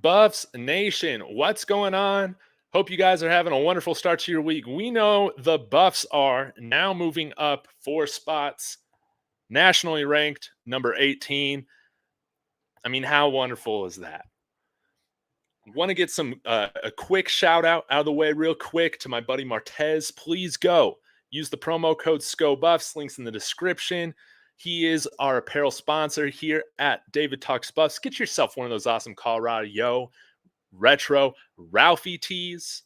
Buffs Nation, what's going on? Hope you guys are having a wonderful start to your week. We know the Buffs are now moving up 4 spots, nationally ranked number 18. I mean, how wonderful is that? Want to get some a quick shout out of the way real quick to my buddy Martez. Please go use the promo code SCOBuffs, links in the description. He is our apparel sponsor here at David Talks Buffs. Get yourself one of those awesome Colorado retro Ralphie tees.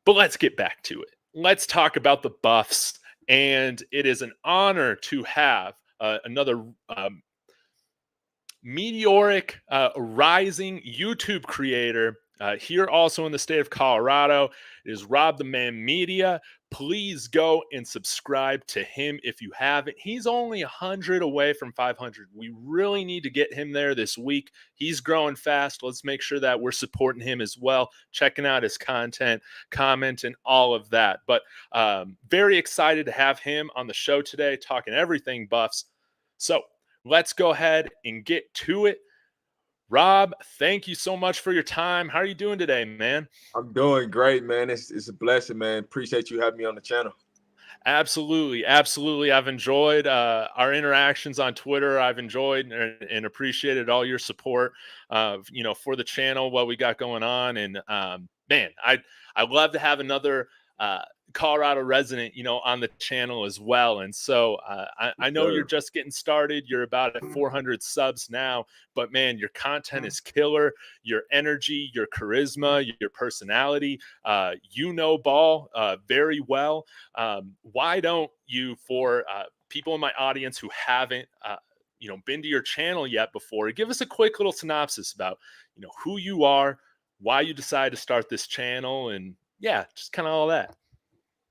But let's get back to it. Let's talk about the Buffs. And it is an honor to have another Meteoric rising YouTube creator here also in the state of Colorado. It is Rob the Man Media. Please go and subscribe to him if you haven't. He's only 100 away from 500. We really need to get him there this week. He's growing fast. Let's make sure that we're supporting him as well, checking out his content, commenting, all of that. But very excited to have him on the show today, talking everything Buffs. So let's go ahead and get to it. Rob, thank you so much for your time. How are you doing today, man? I'm doing great, man. It's a blessing, man. Appreciate you having me on the channel. Absolutely. I've enjoyed our interactions on Twitter. I've enjoyed and appreciated all your support, for the channel, what we got going on. And man, I'd love to have another Colorado resident, on the channel as well. And so I know you're just getting started. You're about at 400 subs now, but man, your content is killer. Your energy, your charisma, your personality, ball very well. Why don't you, for people in my audience who haven't, been to your channel yet before, give us a quick little synopsis about, who you are, why you decided to start this channel, and yeah, just kind of all that.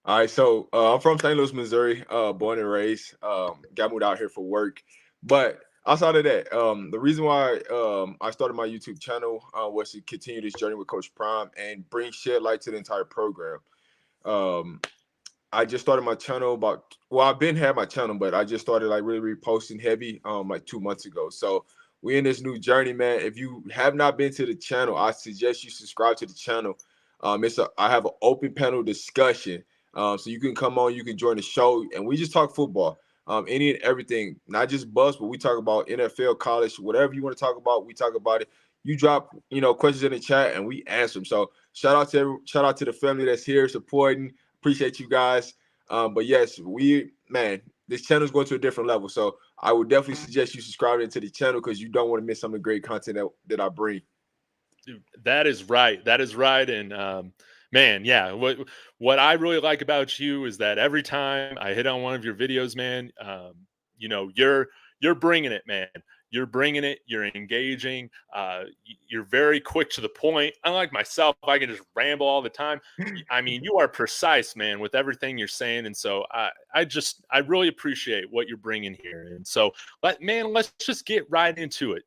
All right, so I'm from St. Louis, Missouri, born and raised. Got moved out here for work, but outside of that, the reason why I started my YouTube channel was to continue this journey with Coach Prime and shed light to the entire program. I just started my channel I've had my channel, but I just started really posting heavy 2 months ago. So we're in this new journey, man. If you have not been to the channel, I suggest you subscribe to the channel. I have an open panel discussion. So you can come on, you can join the show, and we just talk football, any and everything, not just Buffs, but we talk about NFL, college, whatever you want to talk about, we talk about it. You drop, questions in the chat, and we answer them. So shout out to the family that's here supporting. Appreciate you guys. But yes, this channel is going to a different level. So I would definitely suggest you subscribe to the channel because you don't want to miss some of the great content that I bring. Dude, that is right. And man, yeah. What I really like about you is that every time I hit on one of your videos, man, you're bringing it, man. You're bringing it. You're engaging. You're very quick to the point. Unlike myself, I can just ramble all the time. I mean, you are precise, man, with everything you're saying. And so I really appreciate what you're bringing here. And so, let's just get right into it.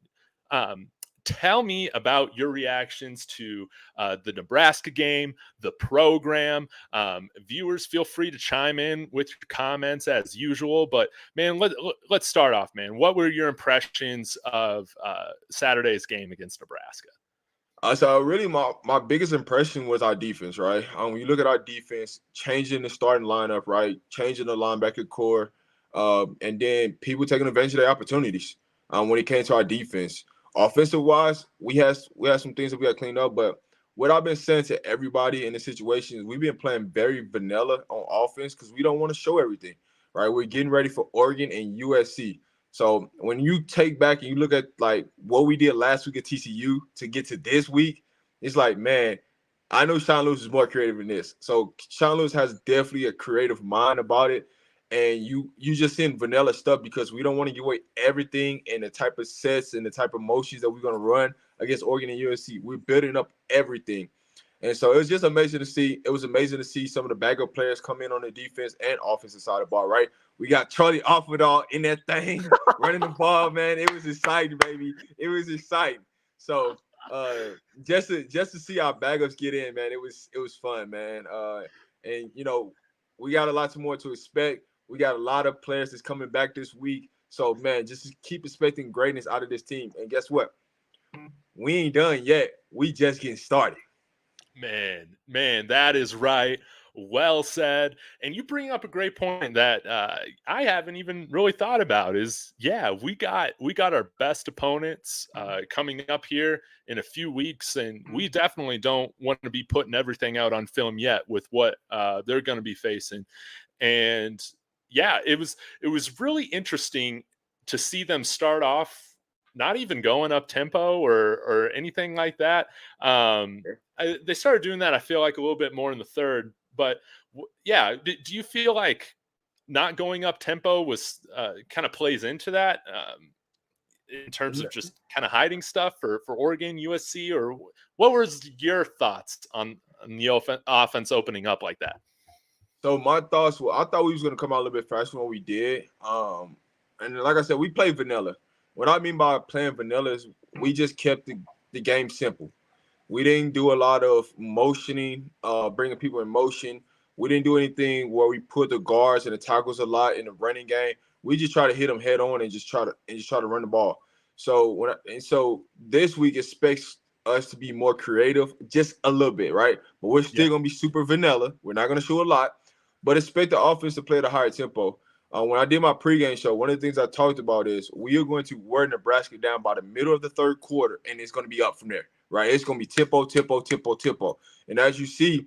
Tell me about your reactions to the Nebraska game, the program. Viewers, feel free to chime in with your comments as usual. But, man, let's start off, man. What were your impressions of Saturday's game against Nebraska? So really my biggest impression was our defense, right? When you look at our defense, changing the starting lineup, right? Changing the linebacker core, and then people taking advantage of their opportunities when it came to our defense. Offensive wise, we had some things that we got cleaned up, but what I've been saying to everybody in the situation is we've been playing very vanilla on offense because we don't want to show everything, right? We're getting ready for Oregon and USC. So when you take back and you look at what we did last week at TCU to get to this week, it's like, man, I know Sean Lewis is more creative than this. So Sean Lewis has definitely a creative mind about it. And you just seeing vanilla stuff because we don't want to give away everything and the type of sets and the type of motions that we're going to run against Oregon and USC. We're building up everything. And so it was just amazing to see. It was amazing to see some of the backup players come in on the defense and offensive side of the ball, right? We got Charlie Offerdall in that thing, running the ball, man. It was exciting, baby. It was exciting. So just to see our backups get in, man, it was fun, man. And we got a lot more to expect. We got a lot of players that's coming back this week. So, man, just keep expecting greatness out of this team. And guess what? We ain't done yet. We just getting started. Man, that is right. Well said. And you bring up a great point that I haven't even really thought about. Is yeah, we got our best opponents coming up here in a few weeks, and we definitely don't want to be putting everything out on film yet with what they're going to be facing. And yeah, it was really interesting to see them start off not even going up tempo or anything like that. They started doing that, I feel like, a little bit more in the third. But yeah, do you feel like not going up tempo was kind of plays into that in terms of just kind of hiding stuff for Oregon, USC, or what was your thoughts on the offense opening up like that? So my thoughts were, I thought we was gonna come out a little bit faster than what we did. And like I said, we played vanilla. What I mean by playing vanilla is we just kept the game simple. We didn't do a lot of motioning, bringing people in motion. We didn't do anything where we put the guards and the tackles a lot in the running game. We just try to hit them head on and just try to run the ball. So this week expects us to be more creative, just a little bit, right? But we're still gonna be super vanilla. We're not gonna show a lot, but expect the offense to play at a higher tempo. When I did my pregame show, one of the things I talked about is we are going to wear Nebraska down by the middle of the third quarter, and it's going to be up from there, right? It's going to be tempo, tempo, tempo, tempo. And as you see,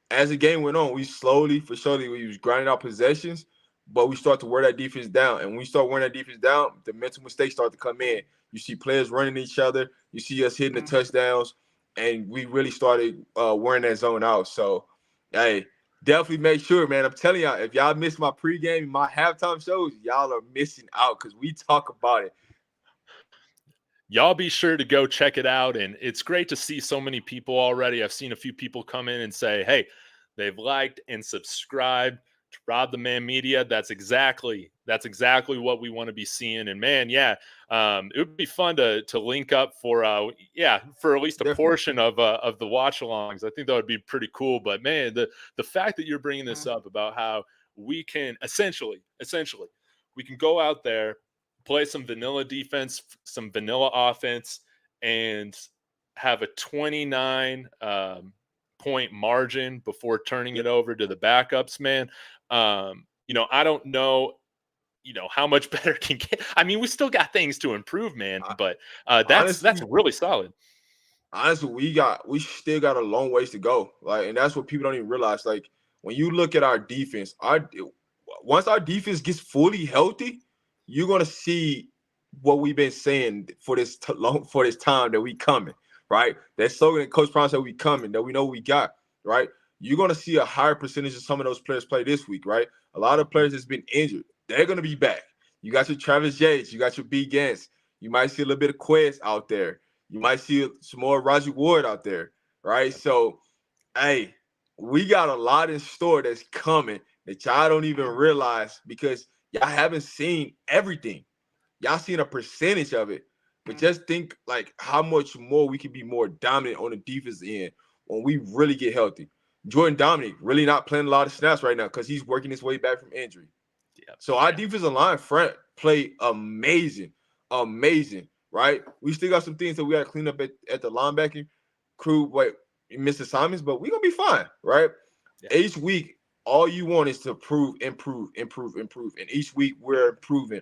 as the game went on, we slowly, for surely, we was grinding out possessions, but we start to wear that defense down. And when we start wearing that defense down, the mental mistakes start to come in. You see players running each other. You see us hitting the touchdowns, and we really started wearing that zone out. So, hey, definitely make sure, man. I'm telling y'all, if y'all missed my pregame, my halftime shows, y'all are missing out because we talk about it. Y'all be sure to go check it out. And it's great to see so many people already. I've seen a few people come in and say, hey, they've liked and subscribed to Rob the Man Media. That's exactly what we want to be seeing. And man, yeah, it would be fun to link up for for at least a Definitely. portion of the watch alongs. I think that would be pretty cool. But man, the fact that you're bringing this up about how we can essentially we can go out there, play some vanilla defense, some vanilla offense, and have a 29 point margin before turning it over to the backups, man. I don't know, how much better can get. I mean, we still got things to improve, man, but that's Honestly, really solid. honestly, we still got a long ways to go. Like, and that's what people don't even realize. Like, when you look at our defense, once our defense gets fully healthy, you're gonna see what we've been saying for this time that we coming, right? That slogan that Coach Prime said we coming, that we know we got, right? You're gonna see a higher percentage of some of those players play this week, right? A lot of players that's been injured, they're gonna be back. You got your Travis Yates, you got your B Gants, you might see a little bit of Quez out there. You might see some more Roger Ward out there, right? So, hey, we got a lot in store that's coming that y'all don't even realize because y'all haven't seen everything. Y'all seen a percentage of it, but just think like how much more we can be more dominant on the defense end when we really get healthy. Jordan Dominic really not playing a lot of snaps right now because he's working his way back from injury. So our defensive line front play amazing, right? We still got some things that we got to clean up at the linebacking crew. Wait, missed assignments, but we're gonna be fine, right? Yeah. Each week, all you want is to improve. And each week we're improving.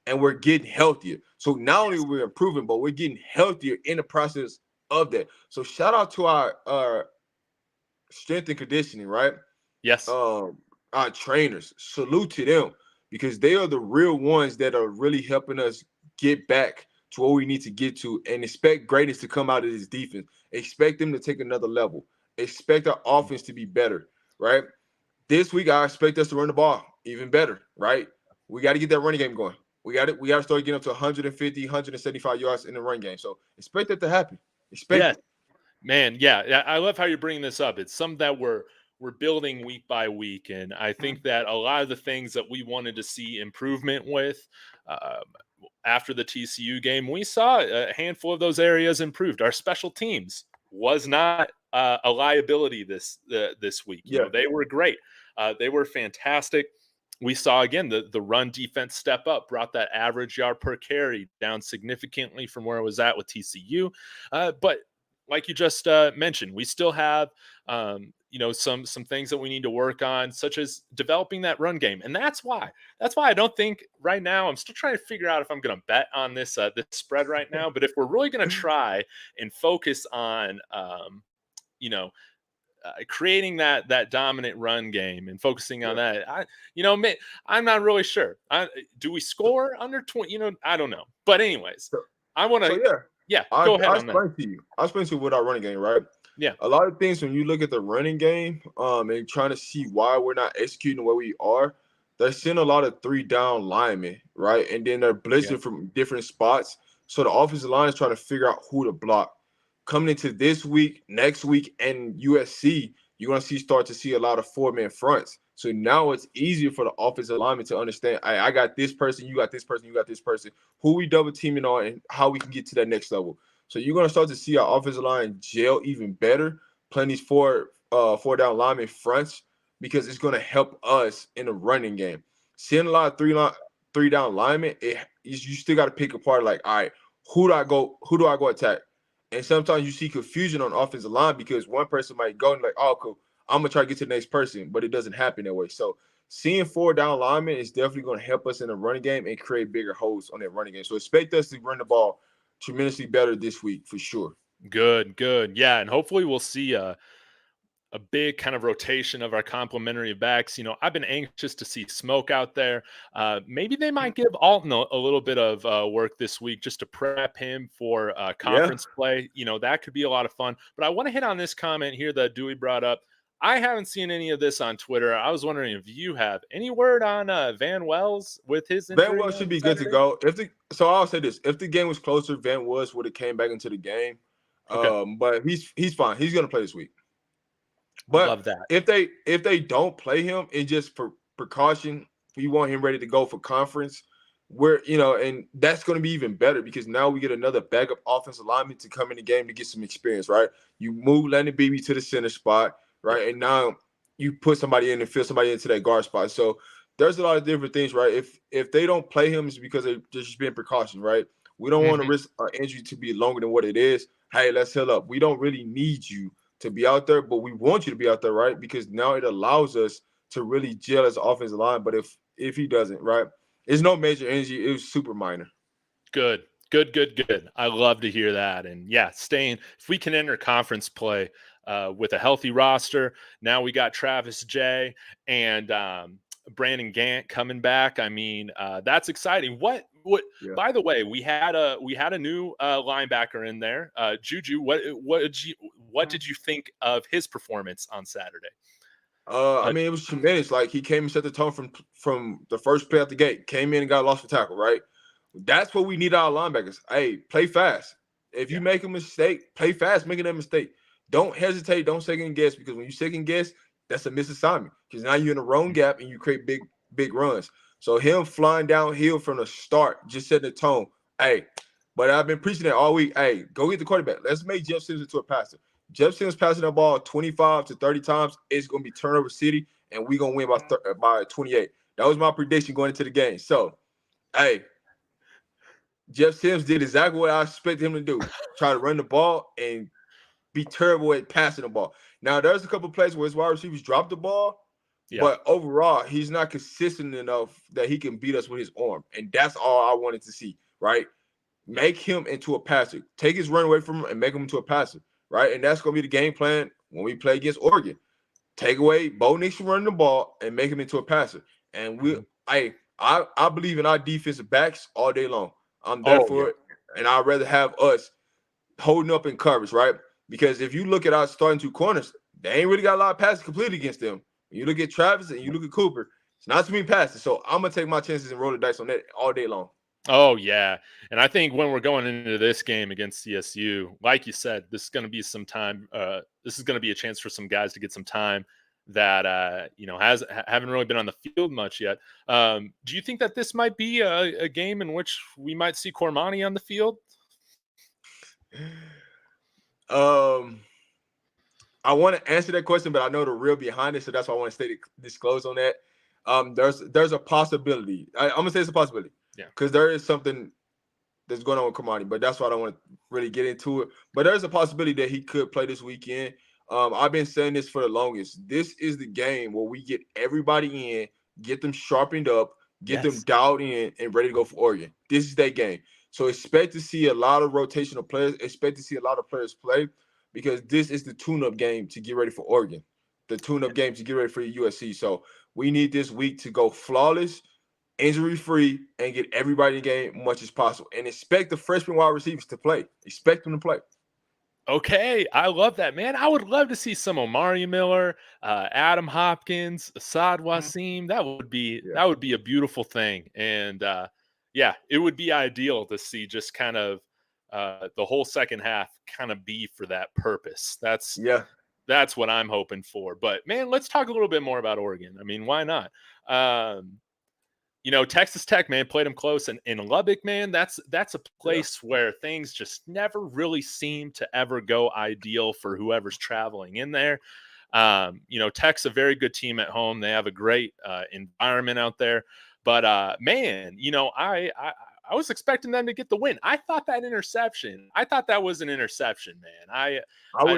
And we're getting healthier. So not only we're improving, but we're getting healthier in the process of that. So shout out to our strength and conditioning, right? Yes. Our trainers, salute to them because they are the real ones that are really helping us get back to where we need to get to and expect greatness to come out of this defense. Expect them to take another level. Expect our offense to be better, right? This week, I expect us to run the ball even better, right? We got to get that running game going. We got to start getting up to 150, 175 yards in the run game. So expect that to happen. Expect it. Man, yeah, I love how you're bringing this up. It's something that we're building week by week, and I think that a lot of the things that we wanted to see improvement with after the TCU game, we saw a handful of those areas improved. Our special teams was not a liability this week. You know, they were great. They were fantastic. we saw again the run defense step up, brought that average yard per carry down significantly from where it was at with TCU. But like you just mentioned, we still have some things that we need to work on, such as developing that run game, and that's why I don't think right now I'm still trying to figure out if I'm going to bet on this spread right now. But if we're really going to try and focus on you know creating that dominant run game and focusing on that. I'm not really sure. Do we score under 20? I don't know. But anyways, So, I want so to. yeah, Yeah, I go ahead I on that. explain to you. I explain to you what our running game, right? Yeah, A lot of things when you look at the running game, and trying to see why we're not executing the way we are, they're seeing a lot of 3 down linemen, right? And then they're yeah, blitzing from different spots. So the offensive line is trying to figure out who to block. Coming into this week, next week, and USC, you're gonna start to see a lot of 4-man fronts. So now it's easier for the offensive lineman to understand, I got this person, you got this person, you got this person, who we double teaming on, and how we can get to that next level. So you're gonna start to see our offensive line gel even better, playing these 4 down lineman fronts, because it's gonna help us in the running game. Seeing a lot of 3 down linemen, you still got to pick apart. Like, all right, who do I go? Who do I go attack? And sometimes you see confusion on offensive line because one person might go and like, oh, cool, I'm gonna try to get to the next person, but it doesn't happen that way. So seeing 4 down linemen is definitely going to help us in the running game and create bigger holes on that running game. So expect us to run the ball tremendously better this week for sure. good. Yeah, and hopefully we'll see a big kind of rotation of our complementary backs. I've been anxious to see Smoke out there. Maybe they might give Alton a little bit of work this week just to prep him for Yeah. conference play. That could be a lot of fun. But I want to hit on this comment here that Dewey brought up. I haven't seen any of this on Twitter. I was wondering if you have any word on Van Wells with his Van injury Wells on should be good to Saturday. go. So I'll say this: if the game was closer, Van Wells would have came back into the game. Okay, But he's fine. He's gonna play this week. But love that. if they don't play him, it's just for precaution. We want him ready to go for conference. And that's going to be even better because now we get another backup offensive lineman to come in the game to get some experience, right? You move Landon Beebe to the center spot, Yep. right? And now you put somebody in and fill somebody into that guard spot. So there's a lot of different things, right? If they don't play him, it's because they're just being precautions, right? We don't want to Hmm. risk an injury to be longer than what it is. Hey, let's heal up. We don't really need you to be out there, but we want you to be out there, right? Because now it allows us to really gel as an offensive line. But if he doesn't, right, it's no major injury. It was super minor. Good. I love to hear that. And yeah, if we can enter conference play with a healthy roster, now we got Travis J and Brandon Gant coming back. I mean, that's exciting. Yeah. By the way, we had a new linebacker in there, Juju. What did you think of his performance on Saturday? I mean, it was tremendous. Like he came and set the tone from the first play out the gate. Came in and got lost for tackle, right? That's what we need our linebackers. Hey, play fast. If Yeah. you make a mistake, play fast, making that mistake. Don't hesitate, don't second guess, because when you second guess, that's a misassignment. Because now you're in the wrong gap and you create big runs. So him flying downhill from the start, just setting the tone. Hey, but I've been preaching that all week. Hey, go get the quarterback. Let's make Jeff Sims into a passer. Jeff Sims passing the ball 25 to 30 times. It's going to be turnover city, and we're going to win by 28. That was my prediction going into the game. So, hey, Jeff Sims did exactly what I expected him to do. Try to run the ball and be terrible at passing the ball. Now, there's a couple of plays where his wide receivers dropped the ball, Yeah. but overall, he's not consistent enough that he can beat us with his arm. And that's all I wanted to see, right? Make him into a passer. Take his run away from him and make him into a passer, right? And that's going to be the game plan when we play against Oregon. Take away Bo Nix from running the ball and make him into a passer. And I believe in our defensive backs all day long. I'm there Oh yeah. for it. And I'd rather have us holding up in coverage, right? Because if you look at our starting 2 corners, they ain't really got a lot of passes completed against them. When you look at Travis and you look at Cooper, it's not too many passes. So I'm going to take my chances and roll the dice on that all day long. Oh yeah, and I think when we're going into this game against CSU, like you said, this is going to be some time. This is going to be a chance for some guys to get some time that haven't really been on the field much yet. Do you think that this might be a game in which we might see Cormani on the field? I want to answer that question, but I know the real behind it, so that's why I want to stay disclosed on that. There's a possibility. I'm gonna say it's a possibility. Yeah. Because there is something that's going on with Kamani, but that's why I don't want to really get into it. But there's a possibility that he could play this weekend. I've been saying this for the longest. This is the game where we get everybody in, get them sharpened up, get them dialed in, and ready to go for Oregon. This is that game. So expect to see a lot of rotational players. Expect to see a lot of players play because this is the tune-up game to get ready for Oregon, the tune-up game to get ready for USC. So we need this week to go flawless, injury-free, and get everybody in the game much as possible. And expect the freshman wide receivers to play. Expect them to play. Okay, I love that, man. I would love to see some Omari Miller, Adam Hopkins, Assad Wasim. That would be a beautiful thing. And it would be ideal to see just kind of the whole second half kind of be for that purpose. That's what I'm hoping for. But man, let's talk a little bit more about Oregon. I mean, why not? Texas Tech, man, played them close. And in Lubbock, man, that's a place where things just never really seem to ever go ideal for whoever's traveling in there. Tech's a very good team at home. They have a great environment out there. But, man, I was expecting them to get the win. I thought that was an interception, man. I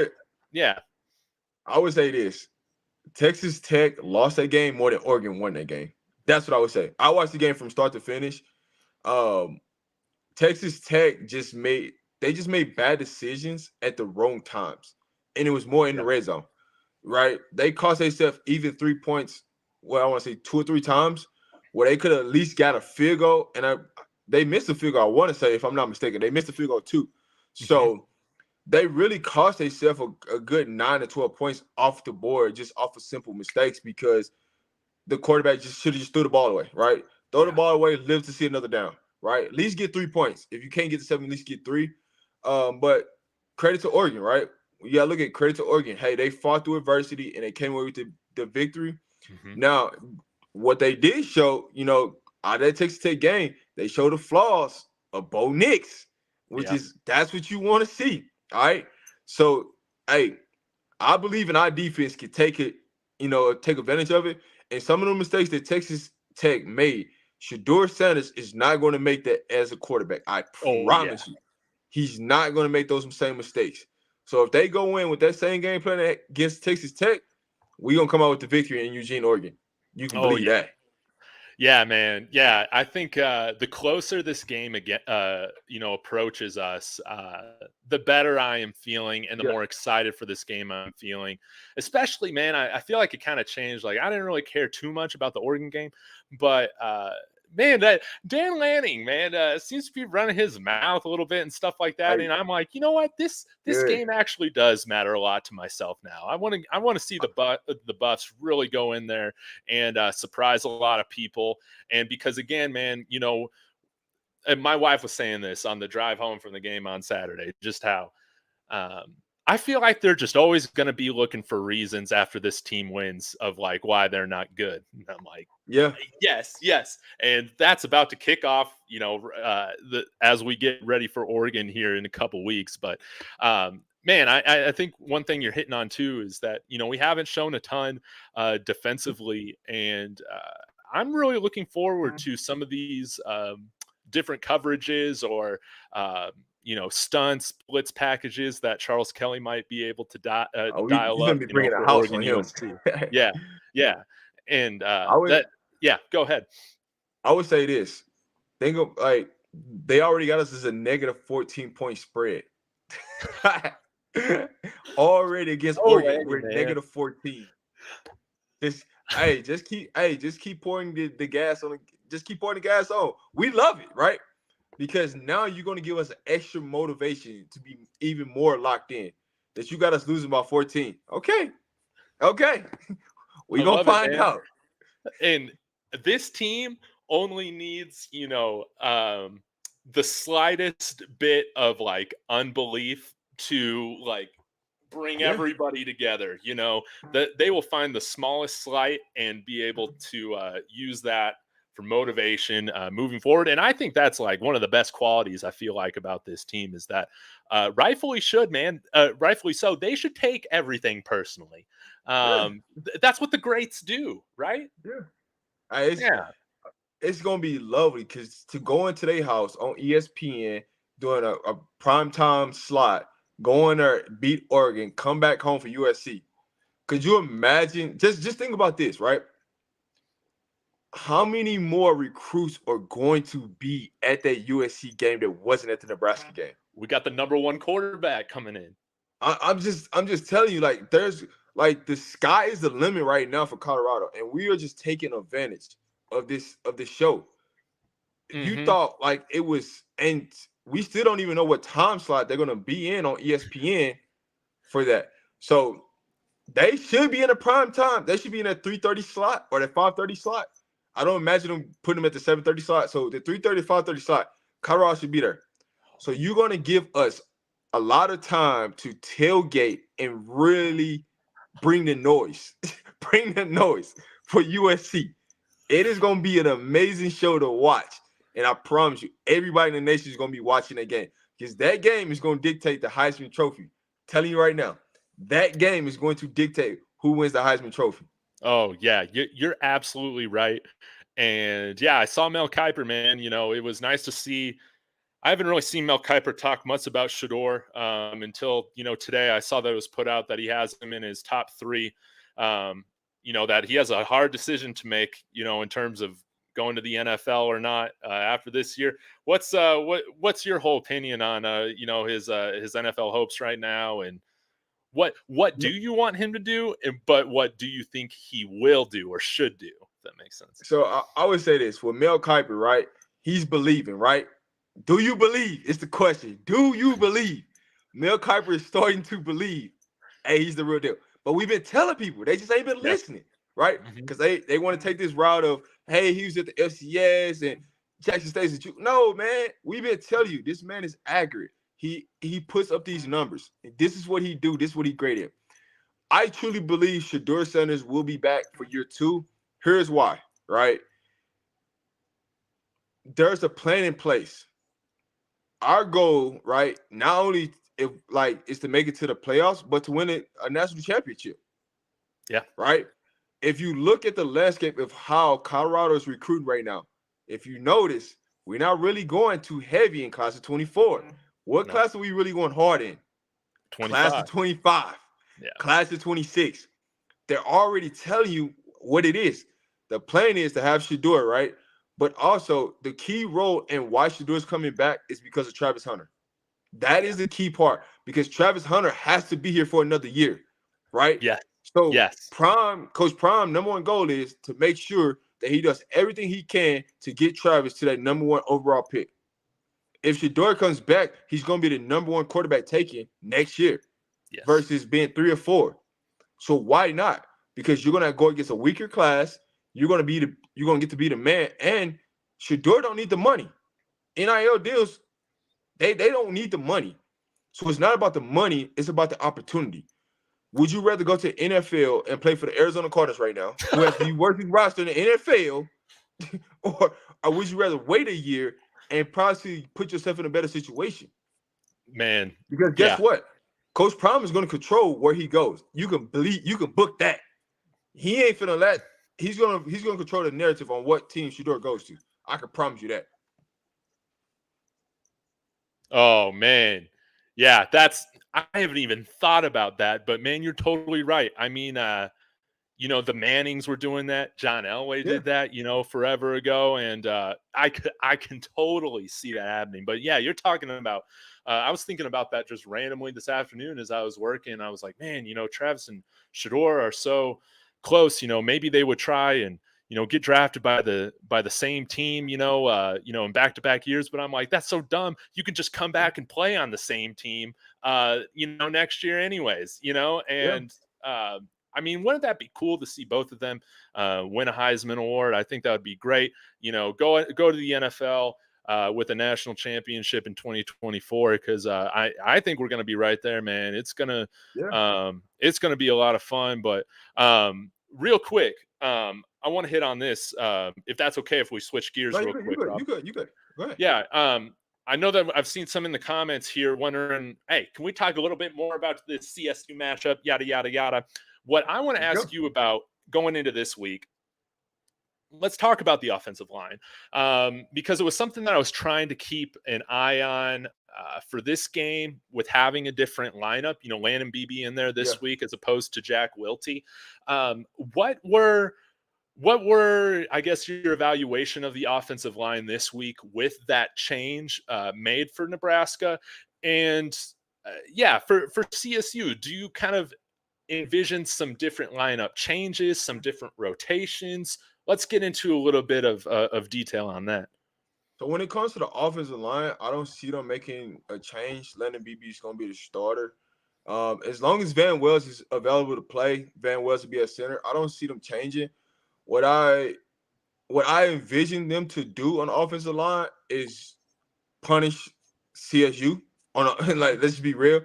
would say this. Texas Tech lost that game more than Oregon won that game. That's what I would say. I watched the game from start to finish. Texas Tech just made bad decisions at the wrong times, and it was more in the red zone, right? They cost themselves even 3 points. Well, I want to say 2 or 3 times where they could have at least got a field goal, and they missed a field goal. I want to say, if I'm not mistaken, they missed a field goal too. So they really cost themselves a good 9 to 12 points off the board, just off of simple mistakes because the quarterback should have just threw the ball away, right? Throw the ball away, live to see another down, right? At least get 3 points. If you can't get to 7, at least get 3. But credit to Oregon, right? You got to look at credit to Oregon. Hey, they fought through adversity, and they came away with the victory. Now, what they did show, out of that Texas Tech game, they showed the flaws of Bo Nix, that's what you want to see, all right? So, hey, I believe in our defense can take advantage of it. And some of the mistakes that Texas Tech made, Shedeur Sanders is not going to make that as a quarterback. I promise you. He's not going to make those same mistakes. So if they go in with that same game plan against Texas Tech, we're going to come out with the victory in Eugene, Oregon. You can believe that. Yeah, man. Yeah, I think the closer this game approaches us, the better I am feeling, and the more excited for this game I'm feeling. Especially, man, I feel like it kind of changed. Like I didn't really care too much about the Oregon game, but man, that Dan Lanning, man, seems to be running his mouth a little bit and stuff like that. And I'm like, you know what? This game actually does matter a lot to myself now. I want to see the Buffs really go in there and surprise a lot of people. And because again, man, and my wife was saying this on the drive home from the game on Saturday, just how I feel like they're just always going to be looking for reasons after this team wins of like why they're not good. And I'm like, yes. And that's about to kick off, as we get ready for Oregon here in a couple weeks. But man, I think one thing you're hitting on too is that, we haven't shown a ton defensively. And I'm really looking forward to some of these different coverages or, stunts, blitz packages that Charles Kelly might be able to dial up. Be bringing a house on him. Yeah. And go ahead. I would say this. Think of like they already got us as a negative 14-point spread. Already against Oregon, we're negative 14. Just keep pouring the gas on. Just keep pouring the gas on. We love it, right? Because now you're going to give us extra motivation to be even more locked in. That you got us losing by 14. Okay. We're going to find out. And this team only needs, the slightest bit of like unbelief to like bring everybody together, that they will find the smallest slight and be able to use that for motivation moving forward. And I think that's like one of the best qualities I feel like about this team is that rightfully so, they should take everything personally. That's what the greats do, right? It's Yeah, it's gonna be lovely because to go into their house on ESPN doing a primetime slot, go in there, beat Oregon, come back home for USC. Could you imagine? Just think about this, right? How many more recruits are going to be at that USC game that wasn't at the Nebraska game? we got the #1 quarterback coming in. I'm just telling you, like, there's like the sky is the limit right now for Colorado, and we are just taking advantage of this show. You Mm-hmm. thought like it was, and we still don't even know what time slot they're gonna be in on ESPN for that. So they should be in a prime time. They should be in a 3:30 slot or that 5:30 slot. I don't imagine them putting them at the 7:30 slot. So the 3:30, 5:30 slot, Colorado should be there. So you're gonna give us a lot of time to tailgate and really bring the noise, bring the noise for USC. It is going to be an amazing show to watch. And I promise you, everybody in the nation is going to be watching that game because that game is going to dictate the Heisman Trophy. I'm telling you right now, that game is going to dictate who wins the Heisman Trophy. Oh yeah, you're absolutely right. And yeah, I saw Mel Kiper, man. It was nice to see. I haven't really seen Mel Kiper talk much about Shedeur until today. I saw that it was put out that he has him in his top 3. That he has a hard decision to make. In terms of going to the NFL or not after this year. What's your whole opinion on his NFL hopes right now, and what do you want him to do, but what do you think he will do or should do? If that makes sense. So I would say this for Mel Kiper, right? He's believing, right? Do you believe? It's the question. Do you believe? Mel Kiper is starting to believe, hey, he's the real deal. But we've been telling people, they just ain't been Yeah. listening, right? Mm-hmm. Because they want to take this route of, hey, he was at the FCS and Jackson State's. No, man, we've been telling you, this man is accurate. He puts up these numbers. And this is what he do. This is what he great at. I truly believe Shedeur Sanders will be back for year 2. Here's why, right? There's a plan in place. Our goal, right, not only is to make it to the playoffs, but to win a national championship. Yeah. Right. If you look at the landscape of how Colorado is recruiting right now, if you notice, we're not really going too heavy in class of 24. What class are we really going hard in? 25. Class of 25. Yeah. Class of 26. They're already telling you what it is. The plan is to have Shedeur, right? But also the key role in why Shedeur is coming back is because of Travis Hunter. That is the key part because Travis Hunter has to be here for another year, right? Yeah. So yes. Coach Prime, #1 goal is to make sure that he does everything he can to get Travis to that #1 overall pick. If Shedeur comes back, he's going to be the #1 quarterback taken next year versus being 3 or 4. So why not? Because you're going to go against a weaker class. You're going to get to be the man, and Shedeur don't need the money. NIL deals, they don't need the money. So it's not about the money, it's about the opportunity. Would you rather go to the NFL and play for the Arizona Cardinals right now, who has the worst roster in the NFL, or would you rather wait a year and possibly put yourself in a better situation? Man, because guess what? Coach Prime is going to control where he goes. You can book that. He ain't finna let. He's gonna control the narrative on what team Shedeur goes to. I can promise you that. Oh man, yeah, I haven't even thought about that, but man, you're totally right. I mean, the Mannings were doing that. John Elway did that, forever ago, and I can totally see that happening. But yeah, you're talking about. I was thinking about that just randomly this afternoon as I was working. I was like, man, Travis and Shedeur are so close. Maybe they would try and get drafted by the same team, in back-to-back years. But I'm like, that's so dumb. You can just come back and play on the same team, next year anyways, and I mean, wouldn't that be cool to see both of them win a Heisman Award? I think that would be great. Go to the NFL with a national championship in 2024 because I think we're going to be right there, man. It's gonna be a lot of fun. But real quick, I want to hit on this, if that's okay, if we switch gears real quick. You good. Go ahead. Yeah. I know that I've seen some in the comments here wondering, hey, can we talk a little bit more about this CSU matchup? Yada, yada, yada. What I want to ask you about going into this week, let's talk about the offensive line, because it was something that I was trying to keep an eye on for this game with having a different lineup. Landon Beebe in there Yeah. this week as opposed to Jack Wiltie. What were, I guess, your evaluation of the offensive line this week with that change made for Nebraska? And for CSU, do you kind of envision some different lineup changes, some different rotations? Let's get into a little bit of detail on that. So when it comes to the offensive line, I don't see them making a change. Landon Beebe is going to be the starter. As long as Van Wells is available to play, Van Wells will be at center. I don't see them changing. What I envision them to do on the offensive line is punish CSU like, let's be real.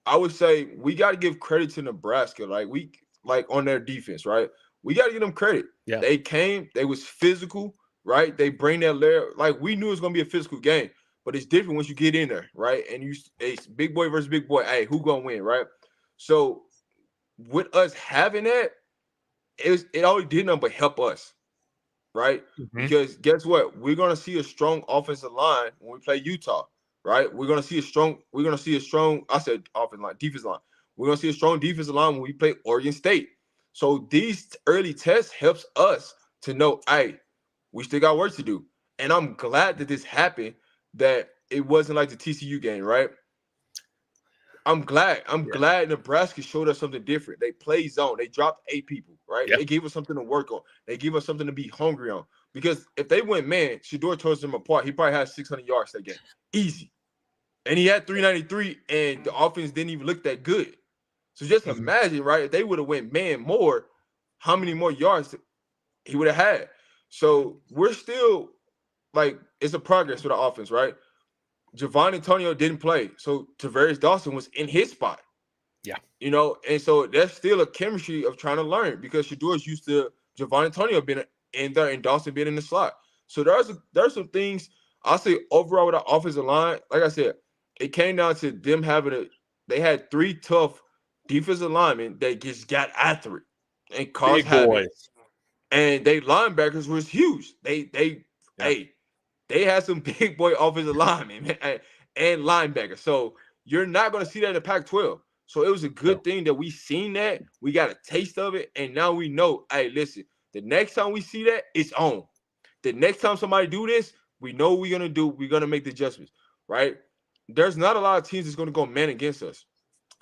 I would say we got to give credit to Nebraska. Like on their defense, right? We got to give them credit. Yeah. They came, they was physical, right? They bring that layer. Like, we knew it was gonna be a physical game, but it's different once you get in there, right? And it's big boy versus big boy. Hey, who gonna win, right? So with us having that, it already did nothing but help us, right? Mm-hmm. Because guess what? We're gonna see a strong offensive line when we play Utah, right? We're gonna see a strong. I said offensive line, defensive line. We're gonna see a strong defensive line when we play Oregon State. So these early tests helps us to know, hey, we still got work to do. And I'm glad that this happened. That it wasn't like the TCU game, right? I'm glad Nebraska showed us something different. They played zone. They dropped 8 people, right? Yep. They gave us something to work on. They gave us something to be hungry on. Because if they went man, Shedeur tore them apart. He probably had 600 yards that game. Easy. And he had 393, and the offense didn't even look that good. So just imagine, right? If they would have went man more, how many more yards he would have had. So we're still, like, it's a progress for the offense, right? Javon Antonio didn't play, so Tavarius Dawson was in his spot. Yeah. And so there's still a chemistry of trying to learn because Shedeur's used to Javon Antonio being in there and Dawson being in the slot. So there's some things I'll say overall with the offensive line. Like I said, it came down to them they had 3 tough defensive linemen that just got after it and caused havoc. And they linebackers was huge. They had some big boy offensive linemen, man, and linebackers. So you're not going to see that in the Pac-12. So it was a good thing that we seen that. We got a taste of it, and now we know, hey, listen, the next time we see that, it's on. The next time somebody do this, we know what we're going to do. We're going to make the adjustments, right? There's not a lot of teams that's going to go man against us.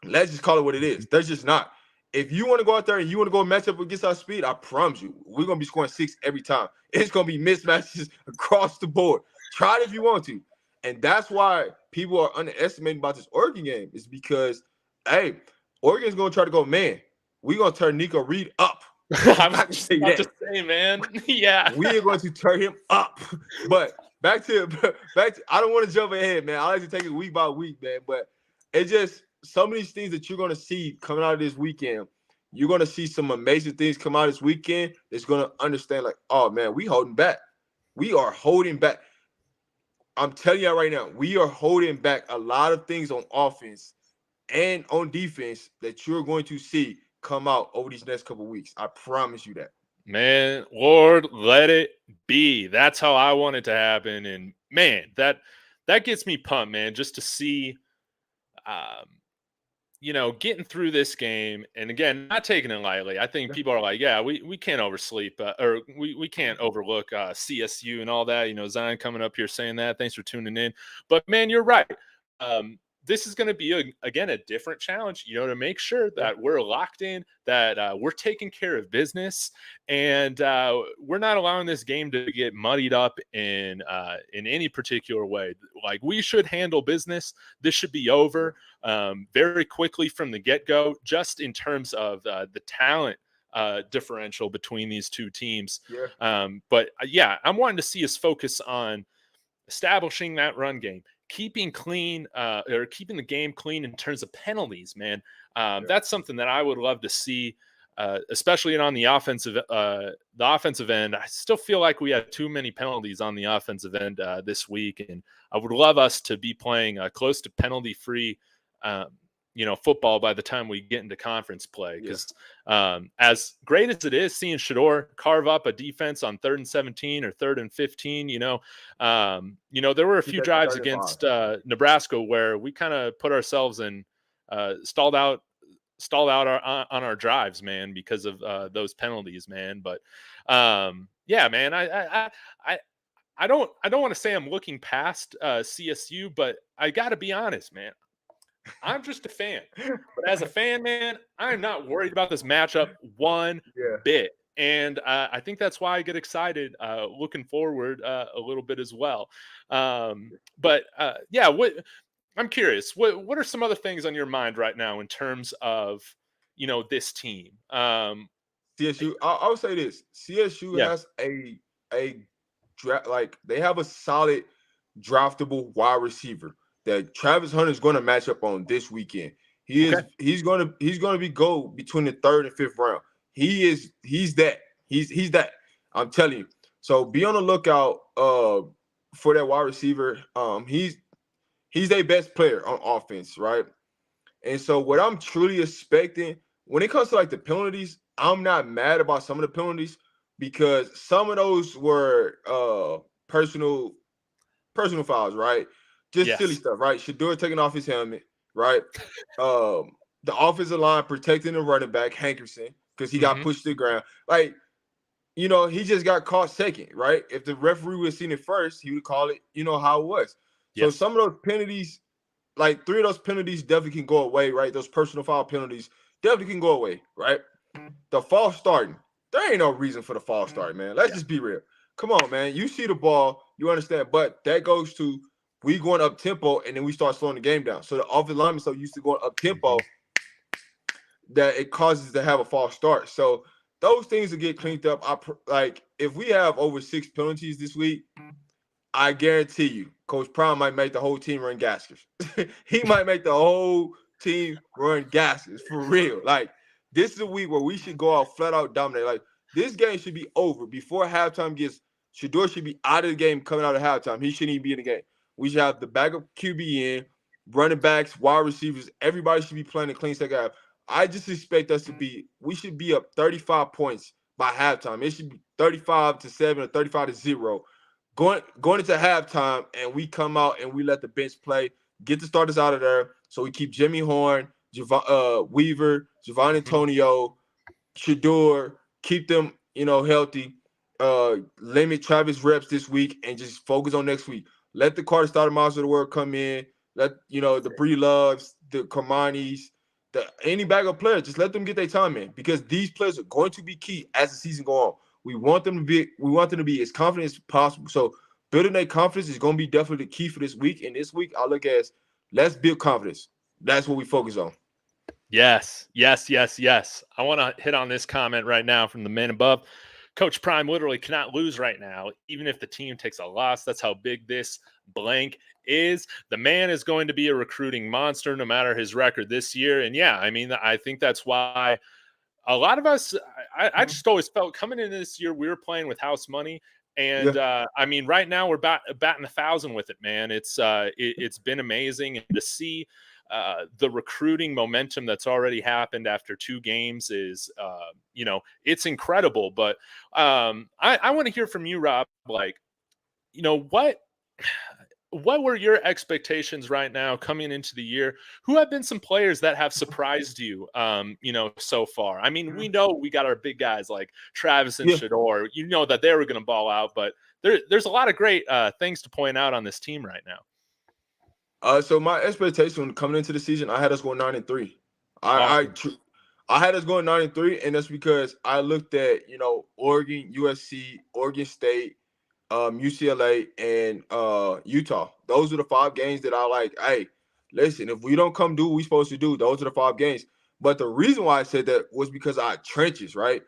Let's just call it what it is. There's just not. If you want to go out there and you want to go match up against our speed, I promise you, we're going to be scoring 6 every time. It's going to be mismatches across the board. Try it if you want to. And that's why people are underestimating about this Oregon game, is because, hey, Oregon's going to try to go, man, we're going to turn Nico Reed up. I'm not just about to say, man. Yeah. We are going to turn him up. But back to I don't want to jump ahead, man. I like to take it week by week, man. But it just, some of these things that you're going to see coming out of this weekend, you're going to see some amazing things come out this weekend that's going to understand, like, oh, man, we holding back. We are holding back. I'm telling you right now, we are holding back a lot of things on offense and on defense that you're going to see come out over these next couple of weeks. I promise you that. Man, Lord, let it be. That's how I want it to happen. And, man, that gets me pumped, man, just to see getting through this game, and again, not taking it lightly. I think people are like, yeah, we can't oversleep or we can't overlook CSU and all that. Zion coming up here saying that. Thanks for tuning in. But, man, you're right. This is going to be, again, a different challenge, to make sure that we're locked in, that we're taking care of business, and we're not allowing this game to get muddied up in any particular way. Like, we should handle business. This should be over very quickly from the get-go, just in terms of the talent differential between these two teams. Yeah. But I'm wanting to see us focus on establishing that run game, keeping clean or keeping the game clean in terms of penalties, man. That's something that I would love to see, especially on the offensive end. I still feel like we had too many penalties on the offensive end this week, and I would love us to be playing close to penalty-free football by the time we get into conference play. Yeah. Because as great as it is seeing Shedeur carve up a defense on 3rd and 17 or 3rd and 15, there were a few drives against Nebraska where we kind of put ourselves in stalled out on our drives, man, because of those penalties, man. But yeah, man, I don't want to say I'm looking past CSU, but I got to be honest, man. I'm just a fan. But as a fan, man, I'm not worried about this matchup one bit. And I think that's why I get excited looking forward a little bit as well. But yeah, I'm curious. What are some other things on your mind right now in terms of, this team? CSU, I would say this. CSU has a like they have a solid draftable wide receiver that Travis Hunter is going to match up on this weekend. He's going to be go between the 3rd and 5th round. He's that. I'm telling you. So be on the lookout for that wide receiver. He's their best player on offense, right? And so what I'm truly expecting when it comes to like the penalties, I'm not mad about some of the penalties because some of those were personal fouls, right? Just silly stuff, right? Shedeur taking off his helmet, right? The offensive line protecting the running back, Hankerson, because he got pushed to the ground. Like, he just got caught second, right? If the referee would have seen it first, he would call it, how it was. So some of those penalties, like 3 of those penalties definitely can go away, right? Those personal foul penalties definitely can go away, right? The false starting, there ain't no reason for the false start, man. Let's just be real. Come on, man. You see the ball, you understand, but that goes to we going up tempo and then we start slowing the game down. So the offensive lineman so used to going up tempo that it causes to have a false start. So those things will get cleaned up. Like if we have over 6 penalties this week, I guarantee you, Coach Prime might make the whole team run gaskets. He might make the whole team run gaskets for real. Like this is a week where we should go out flat out dominate. Like this game should be over before halftime gets. Shedeur should be out of the game coming out of halftime. He shouldn't even be in the game. We should have the backup QB in, running backs, wide receivers. Everybody should be playing a clean second half. I just expect us to be. We should be up 35 points by halftime. It should be 35-7 or 35-0. Going into halftime, and we come out and we let the bench play, get the starters out of there. So we keep Jimmy Horn, Weaver, Javon Antonio, Shedeur, keep them, healthy. Limit Travis reps this week and just focus on next week. Let the Carter Starter Miles of the world come in. Let the Bree Loves, the Carmanis, any backup player, just let them get their time in because these players are going to be key as the season goes on. We want them to be as confident as possible. So building their confidence is going to be definitely the key for this week. And this week, I look at let's build confidence. That's what we focus on. Yes. I want to hit on this comment right now from the man above. Coach Prime literally cannot lose right now, even if the team takes a loss. That's how big this blank is. The man is going to be a recruiting monster no matter his record this year. And yeah, I mean, I think that's why a lot of us, I just always felt coming into this year, we were playing with house money. And I mean, right now we're batting 1,000 with it, man. It's been amazing. And to see the recruiting momentum that's already happened after 2 games is, it's incredible. But I want to hear from you, Rob, like, what were your expectations right now coming into the year? Who have been some players that have surprised you, so far? I mean, we know we got our big guys like Travis and Shedeur, that they were going to ball out, but there's a lot of great things to point out on this team right now. So my expectation coming into the season, I had us going 9-3. I had us going 9-3, and that's because I looked at, Oregon, USC, Oregon State, UCLA, and Utah. Those are the 5 games that I like. Hey, listen, if we don't come do what we're supposed to do, those are the 5 games. But the reason why I said that was because our trenches, right?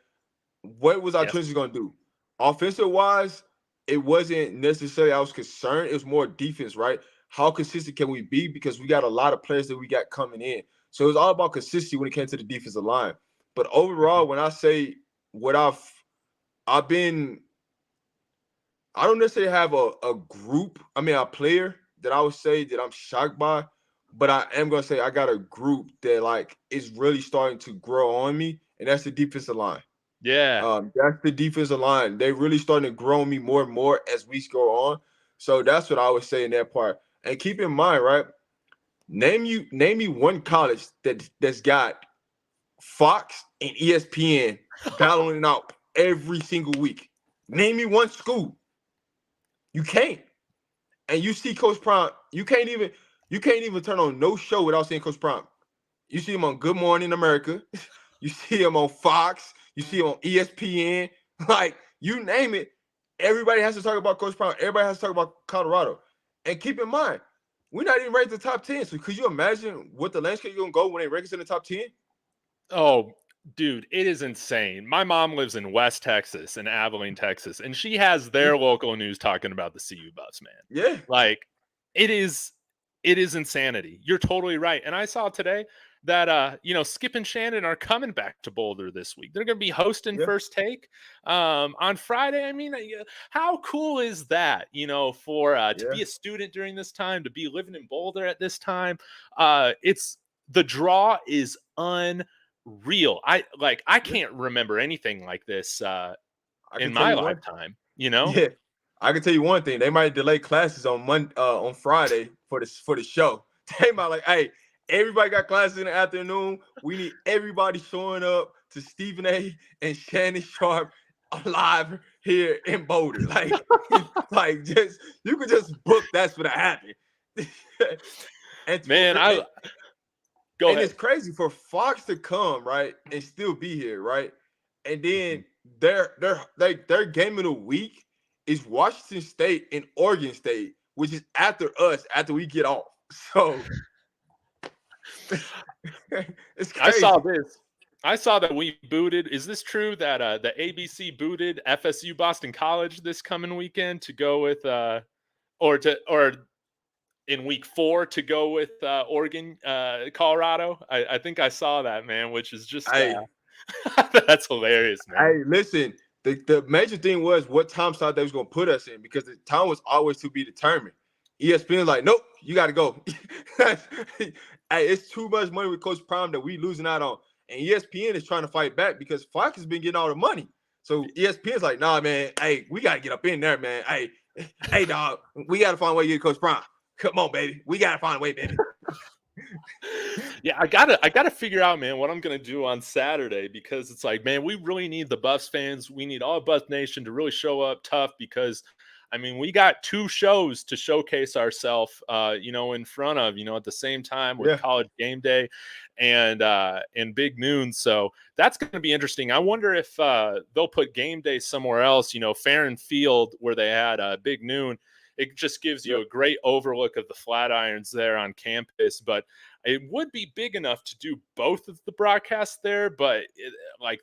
What was our trenches going to do? Offensive-wise, it wasn't necessarily I was concerned. It was more defense, right? How consistent can we be? Because we got a lot of players that we got coming in. So it was all about consistency when it came to the defensive line. But overall, when I say what I've been – I don't necessarily have a player that I would say that I'm shocked by, but I am gonna say I got a group that like is really starting to grow on me, and that's the defensive line. Yeah. That's the defensive line. They really starting to grow on me more and more as weeks go on. So that's what I would say in that part. And keep in mind, right? Name me one college that's got Fox and ESPN battling it out every single week. Name me one school. You can't. And you see Coach Prime, you can't even turn on no show without seeing Coach Prime. You see him on Good Morning America. You see him on Fox. You see him on ESPN. Like, you name it, everybody has to talk about Coach Prime. Everybody has to talk about Colorado. And keep in mind, we're not even ranked in the top 10. So could you imagine what the landscape is going to go when they rank us in the top 10? Oh, dude, it is insane. My mom lives in West Texas, in Abilene, Texas, and she has their local news talking about the CU Buffs, man. Yeah. Like, it is insanity. You're totally right. And I saw today that Skip and Shannon are coming back to Boulder this week. They're going to be hosting First Take on Friday. I mean, how cool is that? For to be a student during this time, to be living in Boulder at this time. It's the draw is unreal. I can't remember anything like this in my lifetime. Yeah. I can tell you one thing. They might delay classes on Friday for the show. They might like, hey, everybody got classes in the afternoon. We need everybody showing up to Stephen A. and Shannon Sharp live here in Boulder. Like just you could just book that's what happened. And man, go ahead. It's crazy for Fox to come, right, and still be here, right? And then their game of the week is Washington State and Oregon State, which is after us, after we get off. So it's crazy. I saw that we booted. Is this true that the ABC booted FSU Boston College this coming weekend to go with or in week 4 to go with Oregon, Colorado? I think I saw that, man, which is just that's hilarious, man. Hey, listen, the major thing was what time slot they was going to put us in, because the time was always to be determined. ESPN like, nope, you got to go. Hey, it's too much money with Coach Prime that we losing out on. And ESPN is trying to fight back because Fox has been getting all the money. So ESPN's like, nah, man, hey, we got to get up in there, man. Hey, dog, we got to find a way to get Coach Prime. Come on, baby. We got to find a way, baby. Yeah, I gotta figure out, man, what I'm gonna do on Saturday, because it's like, man, we really need the Buffs fans. We need all Buff Nation to really show up tough, because I mean, we got 2 shows to showcase ourselves, in front of, at the same time with College Game Day and Big Noon. So that's going to be interesting. I wonder if they'll put Game Day somewhere else, Farron Field, where they had Big Noon. It just gives you a great overlook of the Flatirons there on campus, but it would be big enough to do both of the broadcasts there, but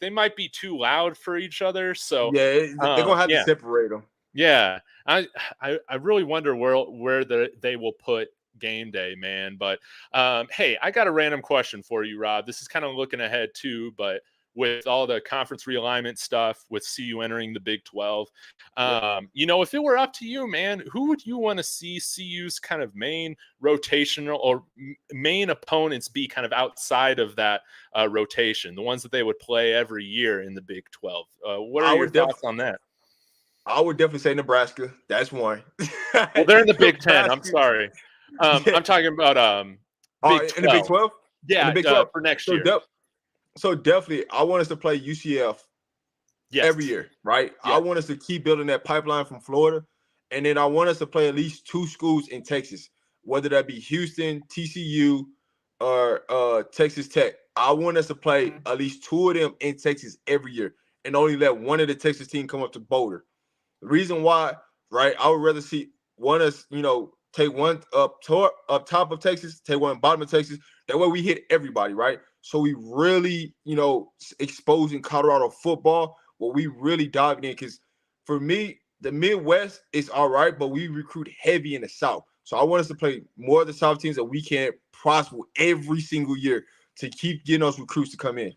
they might be too loud for each other. So they're gonna have to separate them. Yeah, I really wonder where they will put Game Day, man. But hey, I got a random question for you, Rob. This is kind of looking ahead too, but with all the conference realignment stuff, with CU entering the Big 12, if it were up to you, man, who would you want to see CU's kind of main rotational or main opponents be kind of outside of that rotation, the ones that they would play every year in the Big 12? What are your thoughts on that? I would definitely say Nebraska. That's one. Well, they're in the Big 10. I'm sorry. I'm talking about Big 12. In the Big 12? Yeah, in the Big 12. For next year. So definitely, I want us to play UCF every year, right? Yeah. I want us to keep building that pipeline from Florida. And then I want us to play at least 2 schools in Texas, whether that be Houston, TCU, or Texas Tech. I want us to play at least 2 of them in Texas every year, and only let one of the Texas team come up to Boulder. The reason why, right, I would rather see us, take one up top of Texas, take one bottom of Texas. That way we hit everybody, right? So we really, exposing Colorado football, what we really diving in. Because for me, the Midwest is all right, but we recruit heavy in the South. So I want us to play more of the South teams that we can prosper every single year to keep getting those recruits to come in.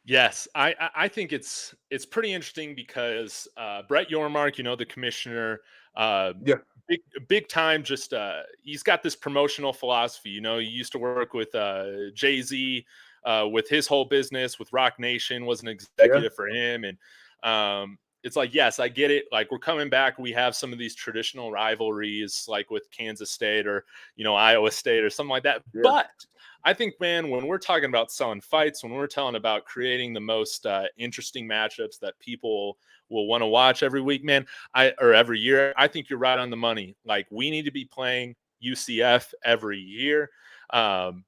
Yes, I think it's pretty interesting because Brett Yormark, the commissioner, Yeah. Big time. Just he's got this promotional philosophy. You know, he used to work with Jay-Z with his whole business with Rock Nation, was an Yeah. executive for him. And it's like, yes, I get it. Like, we're coming back. We have some of these traditional rivalries, like with Kansas State or, you know, Iowa State or something like that. Yeah. But I think, man, when we're talking about selling fights, when we're talking about creating the most interesting matchups that people will want to watch every week, man, or every year, I think you're right on the money. Like, we need to be playing UCF every year,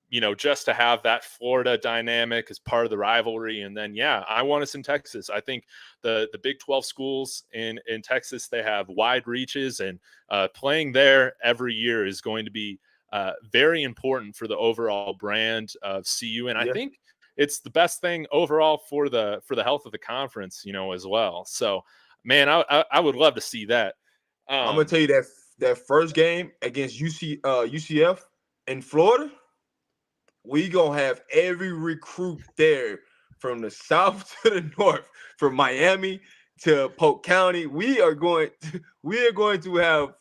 you know, just to have that Florida dynamic as part of the rivalry. And then, yeah, I want us in Texas. I think the Big 12 schools in Texas, they have wide reaches, and playing there every year is going to be very important for the overall brand of CU. And I Yeah. think it's the best thing overall for the health of the conference, you know, as well. So, man, I would love to see that. I'm gonna tell you that first game against UCF in Florida, we gonna have every recruit there from the south to the north, from Miami to Polk County. We are going to have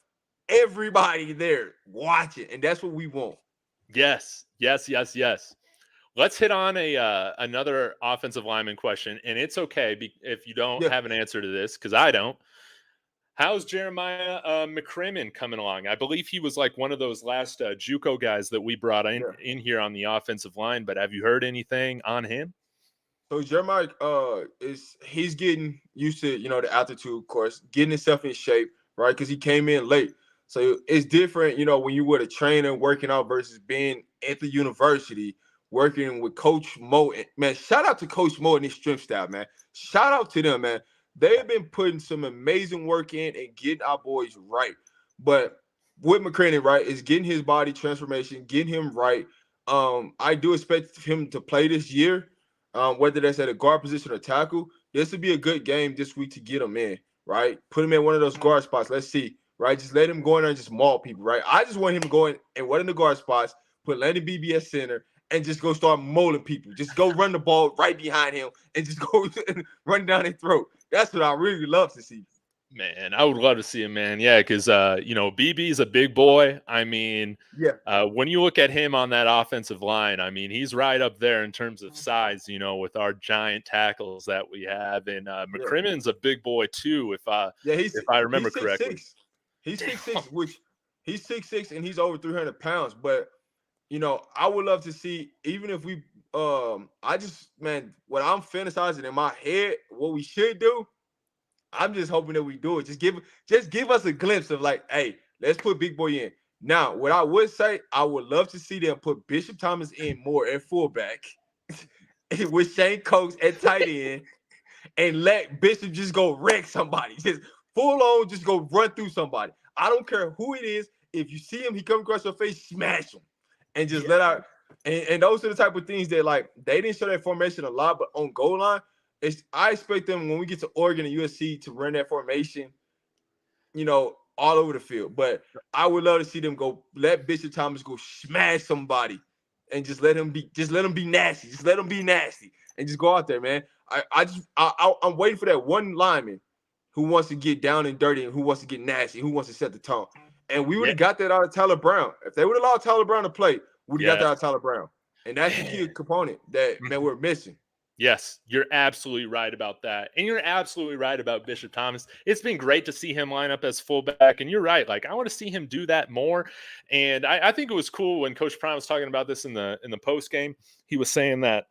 everybody there watching, and that's what we want. Yes. Let's hit on another offensive lineman question, and it's okay if you don't Yeah. have an answer to this, because I don't. How's Jeremiah McCrimmon coming along? I believe he was like one of those last JUCO guys that we brought in here on the offensive line. But have you heard anything on him? So Jeremiah, he's getting used to, you know, the altitude, of course, getting himself in shape, right? Because he came in late. So it's different, you know, when you were a trainer working out versus being at the university working with Coach Mo. Man, shout out to Coach Mo and his strength staff, man. Shout out to them, man. They've been putting some amazing work in and getting our boys right. But with McCrimmon, right, is getting his body transformation, getting him right. I do expect him to play this year. Whether that's at a guard position or tackle, this would be a good game this week to get him in, right? Put him in one of those guard spots. Let's see, right? Just let him go in there and just maul people, right? I just want him going in one of the guard spots, put Landon BBS center, and just go start mauling people. Just go run the ball right behind him and just go run down their throat. That's what I really love to see. Man, I would love to see him, man. Yeah, because you know, BB's a big boy. I mean, Yeah. when you look at him on that offensive line, I mean, he's right up there in terms of size, you know, with our giant tackles that we have. And McCrimmon's a big boy too, if I remember correctly. He's 6'6", which he's 6'6", and he's over 300 pounds. But you know, I would love to see, even if we I just, man, what I'm fantasizing in my head, what we should do, I'm just hoping that we do it. Just give us a glimpse of like, hey, let's put Big Boy in. Now, what I would say, I would love to see them put Bishop Thomas in more at fullback with Shane Coates at tight end and let Bishop just go wreck somebody. Just full on, just go run through somebody. I don't care who it is. If you see him, he come across your face, smash him. And just let out. And those are the type of things that, like, they didn't show that formation a lot, but on goal line, I expect them when we get to Oregon and USC to run that formation, you know, all over the field. But I would love to see them go, let Bishop Thomas go smash somebody and just let him be nasty. Just let him be nasty and just go out there, man. I'm waiting for that one lineman who wants to get down and dirty and who wants to get nasty, who wants to set the tone. And we would have got that out of Tyler Brown. If they would allow Tyler Brown to play, we would have got that out of Tyler Brown. And that's the key component that, man, we're missing. Yes, you're absolutely right about that. And you're absolutely right about Bishop Thomas. It's been great to see him line up as fullback. And you're right. Like, I want to see him do that more. And I think it was cool when Coach Prime was talking about this in the post game. He was saying that,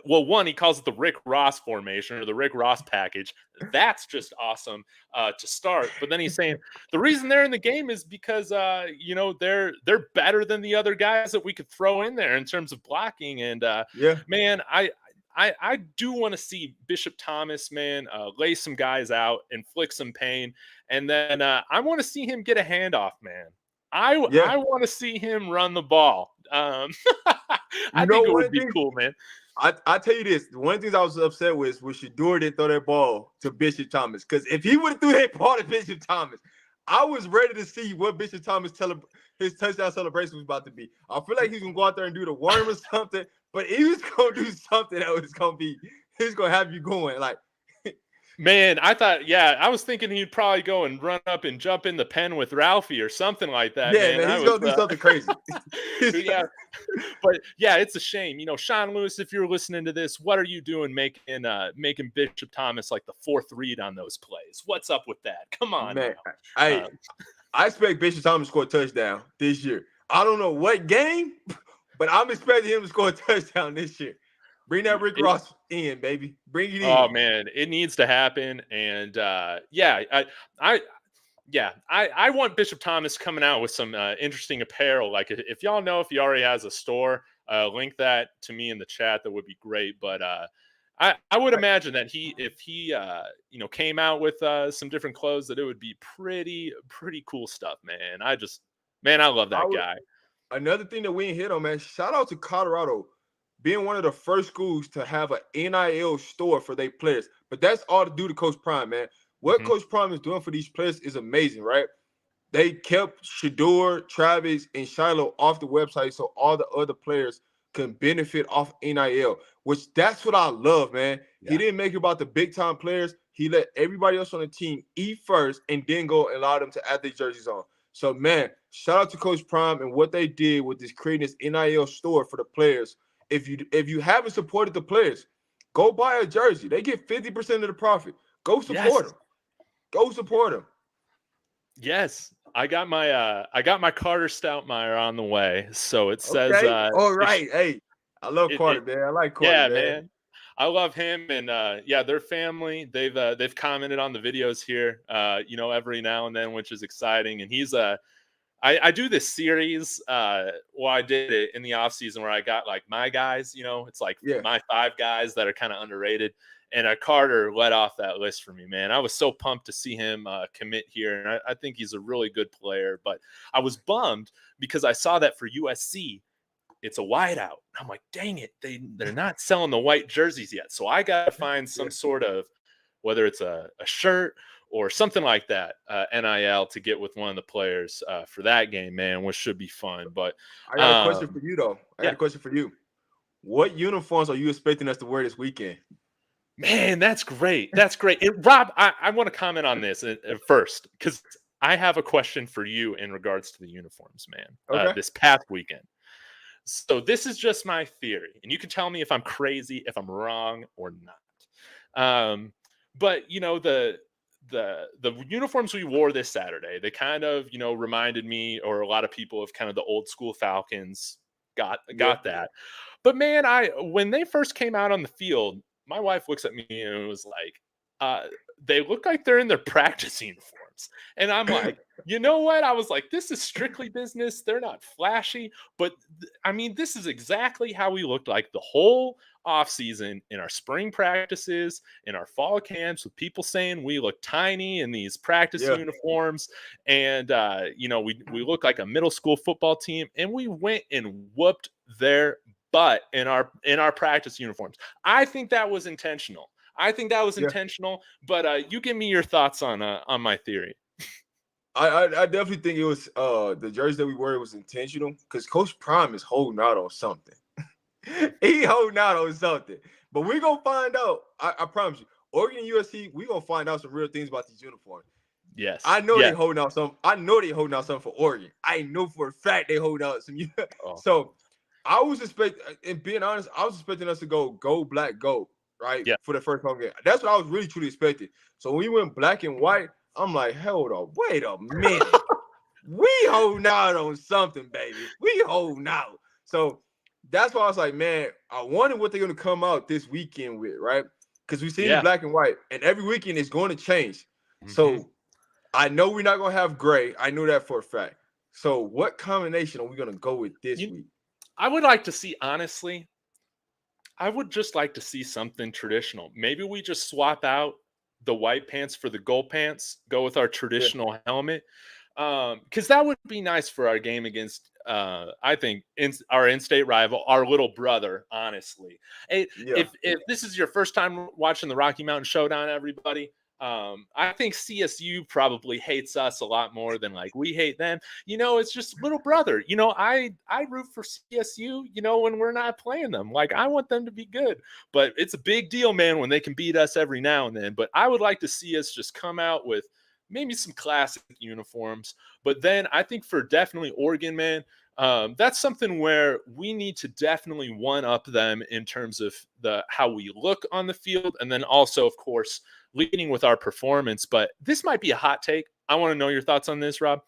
well, one, he calls it the Rick Ross formation or the Rick Ross package. That's just awesome to start. But then he's saying the reason they're in the game is because, you know, they're better than the other guys that we could throw in there in terms of blocking. And, man, I do want to see Bishop Thomas, man, lay some guys out, inflict some pain. And then I want to see him get a handoff, man. I want to see him run the ball. I think it would be cool, man. I tell you this, one of the things I was upset with Shedeur didn't throw that ball to Bishop Thomas. Because if he would have threw that ball to Bishop Thomas, I was ready to see what Bishop Thomas his touchdown celebration was about to be. I feel like he's gonna go out there and do the worm or something, but he was gonna do something that was gonna be, he's gonna have you going. Like, Man, I was thinking he'd probably go and run up and jump in the pen with Ralphie or something like that, Yeah, man. man, I he's was, gonna do something crazy. yeah, but yeah, it's a shame. Sean Lewis, if you're listening to this, what are you doing making Bishop Thomas like the fourth read on those plays? What's up with that? Come on Man, now. I expect Bishop Thomas to score a touchdown this year. I don't know what game, but I'm expecting him to score a touchdown this year. Bring that Rick Ross in, baby. Bring it in. Oh man, it needs to happen. And I want Bishop Thomas coming out with some interesting apparel. Like if y'all know if he already has a store, link that to me in the chat. That would be great. But I would imagine that if he came out with some different clothes, that it would be pretty cool stuff, man. I love that guy. Another thing that we ain't hit on, man. Shout out to Colorado being one of the first schools to have an NIL store for their players. But that's all to do to Coach Prime, man. What Coach Prime is doing for these players is amazing, right? They kept Shedeur, Travis, and Shiloh off the website so all the other players can benefit off NIL, which that's what I love, man. Yeah. He didn't make it about the big-time players. He let everybody else on the team eat first and then go and allow them to add their jerseys on. So, man, shout out to Coach Prime and what they did with this creating this NIL store for the players. If you haven't supported the players, go buy a jersey. They get 50% of the profit. Go support them. Go support them. Yes, I got my Carter Stoutmeyer on the way. So it says, all right. Hey, I love Carter, man. I like Carter, yeah, man. I love him, and their family. They've commented on the videos here, every now and then, which is exciting. And he's I do this series. I did it in the off season where I got like my guys. It's like my 5 guys that are kind of underrated. And Carter led off that list for me, man. I was so pumped to see him commit here, and I think he's a really good player. But I was bummed because I saw that for USC, it's a wideout. I'm like, dang it, they're not selling the white jerseys yet. So I got to find some sort of, whether it's a shirt or something like that, NIL to get with one of the players for that game, man, which should be fun. But I got a question for you, though. I got a question for you. What uniforms are you expecting us to wear this weekend? Man, that's great. That's great. And Rob, I want to comment on this first because I have a question for you in regards to the uniforms, man. This past weekend. So this is just my theory, and you can tell me if I'm crazy, if I'm wrong or not. But the uniforms we wore this Saturday, they kind of reminded me, or a lot of people, of kind of the old school Falcons. Got that. But man, when they first came out on the field, my wife looks at me and was like, they look like they're in their practice uniforms. And I'm like, you know what? I was like, this is strictly business. They're not flashy. But, this is exactly how we looked like the whole offseason in our spring practices, in our fall camps, with people saying we look tiny in these practice uniforms. And, we look like a middle school football team. And we went and whooped their butt in our practice uniforms. I think that was intentional. Intentional, but you give me your thoughts on my theory. I definitely think it was the jersey that we wore was intentional because Coach Prime is holding out on something. He holding out on something. But we're gonna find out. I promise you. Oregon and USC, we're gonna find out some real things about these uniforms. Yes. I know they holding out some. I know they holding out something for Oregon. I know for a fact they hold out some. So I was expecting, and being honest, I was expecting us to go black, gold, right? Yeah. For the first home game. That's what I was really, truly expecting. So when we went black and white, I'm like, hold on, wait a minute. We holding out on something, baby. We holding out. So that's why I was like, man, I wonder what they're going to come out this weekend with, right? Because we've seen black and white, and every weekend it's going to change. So I know we're not going to have gray. I knew that for a fact. So what combination are we going to go with this week? I would like to see, honestly, I would just like to see something traditional. Maybe we just swap out the white pants for the gold pants, go with our traditional helmet. Because that would be nice for our game against, I think, our in-state rival, our little brother, honestly. If this is your first time watching the Rocky Mountain Showdown, everybody, I think CSU probably hates us a lot more than like we hate them. It's just little brother. I root for CSU, when we're not playing them. Like, I want them to be good. But it's a big deal, man, when they can beat us every now and then. But I would like to see us just come out with maybe some classic uniforms. But then I think for definitely Oregon, man, that's something where we need to definitely one up them in terms of how we look on the field, and then also, of course, leading with our performance. But this might be a hot take. I want to know your thoughts on this, Rob.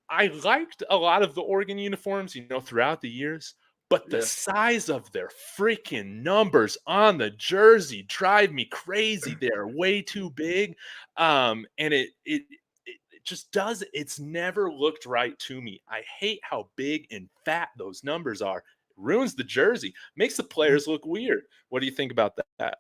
I liked a lot of the Oregon uniforms, throughout the years, but the size of their freaking numbers on the jersey drive me crazy. They're way too big. And it just does. It's never looked right to me. I hate how big and fat those numbers are. It ruins the jersey, makes the players look weird. What do you think about that?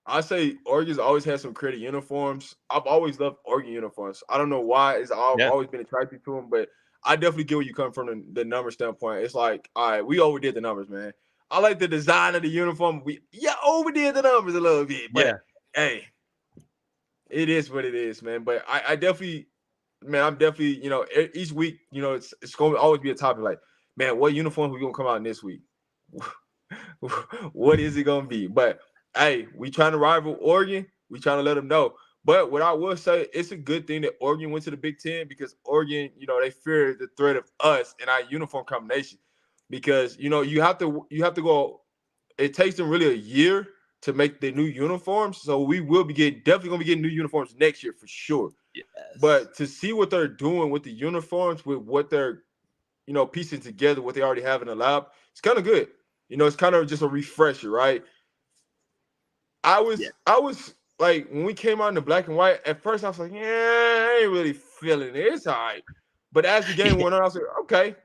I say Oregon's always had some creative uniforms. I've always loved Oregon uniforms. I don't know why. I've always been attracted to them, but I definitely get where you come from the number standpoint. It's like, all right, we overdid the numbers, man. I like the design of the uniform. We overdid the numbers a little bit, but hey, it is what it is, man. But I definitely, man, I'm definitely, each week, it's going to always be a topic like, man, what uniforms we gonna come out in this week? What is it gonna be? But hey, we trying to rival Oregon. We trying to let them know. But what I will say, it's a good thing that Oregon went to the Big Ten, because Oregon, they fear the threat of us and our uniform combination. Because you have to go. It takes them really a year to make the new uniforms, so we will be definitely gonna be getting new uniforms next year for sure. Yes. But to see what they're doing with the uniforms, with what they're piecing together, what they already have in the lab, it's kind of good. It's kind of just a refresher, right? I was like, when we came out in the black and white, at first I was like, I ain't really feeling it. It's all right. But as the game went on, I was like, okay,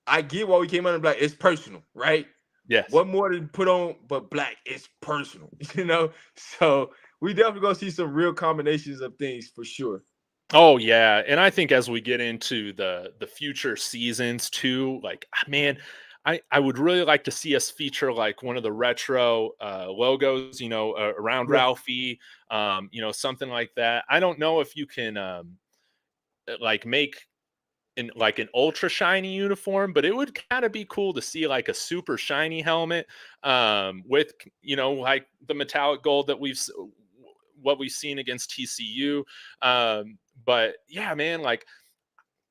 I get why we came out in black. It's personal, right? Yes. What more to put on but black? It's personal, So we definitely gonna see some real combinations of things for sure. Oh yeah, and I think as we get into the future seasons too, like, man, I would really like to see us feature like one of the retro logos, around Ralphie, something like that. I don't know if you can like make an ultra shiny uniform, but it would kind of be cool to see like a super shiny helmet with like the metallic gold that what we've seen against TCU. But yeah, man, like,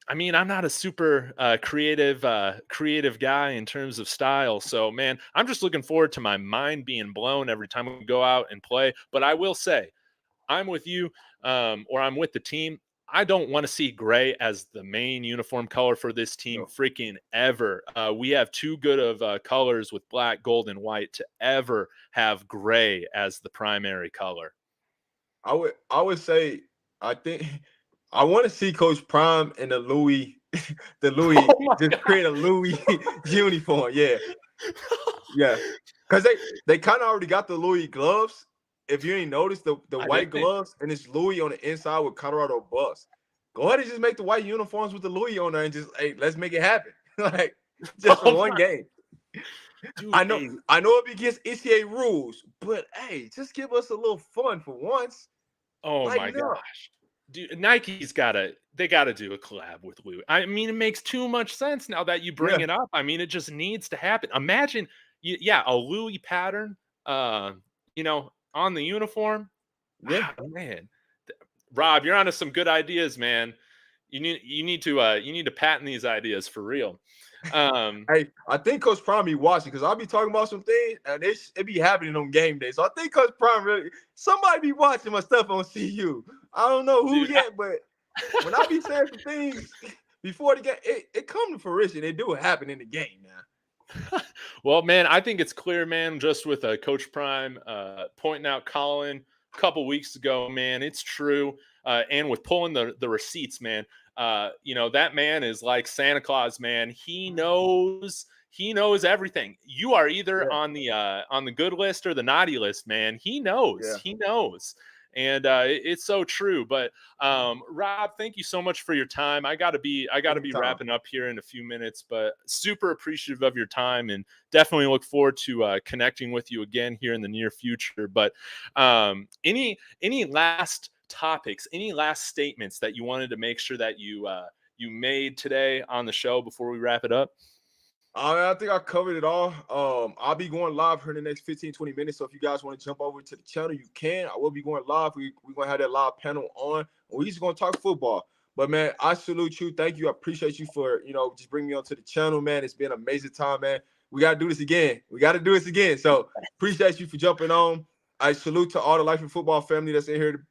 I mean, I'm not a super creative guy in terms of style. So, man, I'm just looking forward to my mind being blown every time we go out and play. But I will say, I'm with you, or I'm with the team. I don't want to see gray as the main uniform color for this team freaking ever. We have too good of colors with black, gold, and white to ever have gray as the primary color. I would say, I think I want to see Coach Prime in the Louis, create a Louis uniform. Yeah. Because they kind of already got the Louis gloves. If you ain't noticed the white gloves, and it's Louis on the inside with Colorado Buffs. Go ahead and just make the white uniforms with the Louis on there, and just, hey, let's make it happen. Like, just for one game. Dude, I know it be against NCAA rules, but hey, just give us a little fun for once. Oh my gosh. Dude, Nike's gotta do a collab with Louis. I mean, it makes too much sense now that you bring it up. I mean, it just needs to happen. Imagine, a Louis pattern, on the uniform. Yeah, man. Rob, you're onto some good ideas, man. You need to patent these ideas for real. Hey, I think Coach Prime be watching, because I'll be talking about some things and it be happening on game day. So I think Coach Prime somebody be watching my stuff on CU. I don't know who yet, but when I be saying some things before the game, it come to fruition. It do happen in the game now. Well, man, I think it's clear, man, just with Coach Prime pointing out Colin a couple weeks ago, man, it's true. And with pulling the receipts, man, that man is like Santa Claus, man. He knows everything. You are either on the good list or the naughty list, man. He knows. And it's so true. But Rob, thank you so much for your time. I gotta be wrapping up here in a few minutes, but super appreciative of your time, and definitely look forward to connecting with you again here in the near future. But any last topics, any last statements that you wanted to make sure that you made today on the show before we wrap it up? I think I covered it all. I'll be going live here in the next 15, 20 minutes. So if you guys want to jump over to the channel, you can. I will be going live. We're going to have that live panel on. We're just going to talk football. But, man, I salute you. Thank you. I appreciate you for, just bringing me onto the channel, man. It's been an amazing time, man. We got to do this again. So appreciate you for jumping on. I salute to all the Life in Football family that's in here.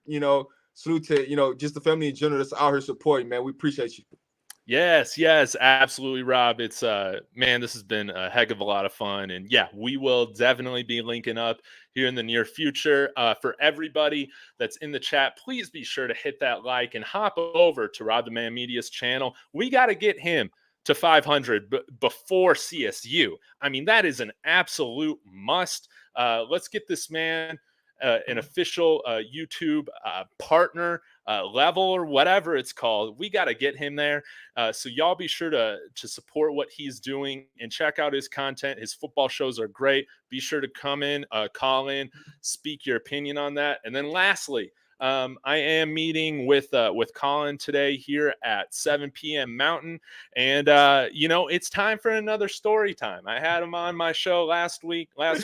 Salute to, just the family in general that's out here supporting, man. We appreciate you. Yes, absolutely, Rob. It's man, this has been a heck of a lot of fun, and yeah, we will definitely be linking up here in the near future. For everybody that's in the chat, please be sure to hit that like and hop over to Rob the Man Media's channel. We got to get him to 500 before CSU. I mean, that is an absolute must. Let's get this man an official YouTube partner level or whatever it's called. We got to get him there. So y'all be sure to support what he's doing and check out his content. His football shows are great. Be sure to come in, call in, speak your opinion on that. And then lastly, I am meeting with Colin today here at 7 p.m. Mountain, and it's time for another story time. I had him on my show last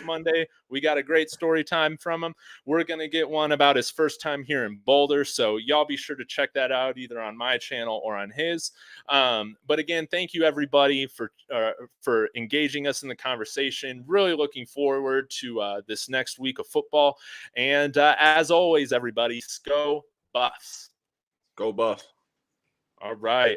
Monday. We got a great story time from him. We're gonna get one about his first time here in Boulder, so y'all be sure to check that out either on my channel or on his. But again, thank you everybody for engaging us in the conversation. Really looking forward to this next week of football, and as always, everybody. Go Buffs. Go Buffs. All right.